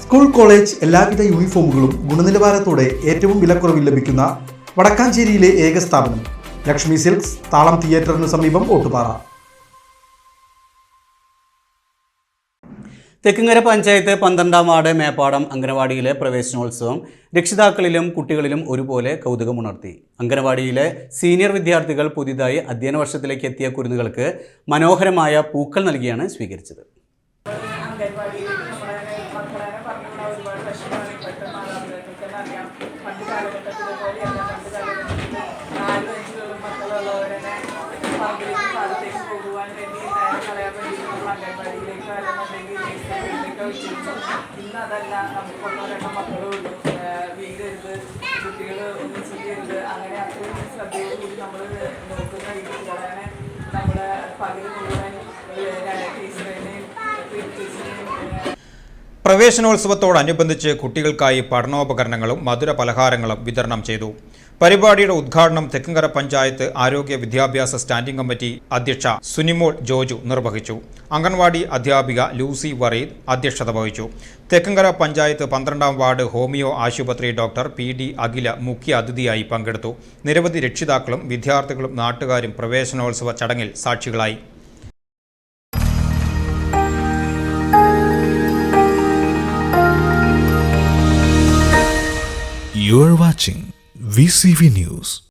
School college എല്ലാവിധ യൂണിഫോമുകളും ഗുണനിലവാരത്തോടെ ഏറ്റവും വിലക്കുറവിൽ ലഭിക്കുന്ന വടക്കാഞ്ചേരിയിലെ ഏക സ്ഥാപനം ലക്ഷ്മി സിൽക്സ്, താളം തിയേറ്ററിന് സമീപം ഓട്ടുപാറ. തെക്കുംകര പഞ്ചായത്ത് 12-ാം വാർഡ് മേപ്പാടം അംഗനവാടിയിലെ പ്രവേശനോത്സവം രക്ഷിതാക്കളിലും കുട്ടികളിലും ഒരുപോലെ കൗതുകമുണർത്തി. അംഗനവാടിയിലെ സീനിയർ വിദ്യാർത്ഥികൾ പുതിയതായി അധ്യയന വർഷത്തിലേക്ക് എത്തിയ കുരുന്നുകൾക്ക് മനോഹരമായ പൂക്കൾ നൽകിയാണ് സ്വീകരിച്ചത്. ഇന്ന് അതല്ല, നമുക്ക് കൊണ്ടുവരേണ്ട മക്കളും ഉള്ളൂ, വീടരുത്, കുട്ടികൾ ഒന്നും ചെയ്യരുത്, അങ്ങനെ അത്രയും ശ്രദ്ധയോടുകൂടി നമ്മൾ നോക്കുന്ന ഈ കുട്ടികളെ നമ്മുടെ പകൽ മുഴുവൻ ടീച്ചറിനെയും ടീച്ചറിനെയും. പ്രവേശനോത്സവത്തോടനുബന്ധിച്ച് കുട്ടികൾക്കായി പഠനോപകരണങ്ങളും മധുര പലഹാരങ്ങളും വിതരണം ചെയ്തു. പരിപാടിയുടെ ഉദ്ഘാടനം തെക്കുംകര പഞ്ചായത്ത് ആരോഗ്യ വിദ്യാഭ്യാസ സ്റ്റാൻഡിംഗ് കമ്മിറ്റി അധ്യക്ഷ സുനിമോൾ ജോജു നിർവഹിച്ചു. അംഗൻവാടി അധ്യാപിക ലൂസി വറീദ് അധ്യക്ഷത വഹിച്ചു. തെക്കുംകര പഞ്ചായത്ത് 12-ാം വാർഡ് ഹോമിയോ ആശുപത്രി ഡോക്ടർ PD അഖില മുഖ്യ അതിഥിയായി പങ്കെടുത്തു. നിരവധി രക്ഷിതാക്കളും വിദ്യാർത്ഥികളും നാട്ടുകാരും പ്രവേശനോത്സവ ചടങ്ങിൽ സാക്ഷികളായി. You are watching VCV News.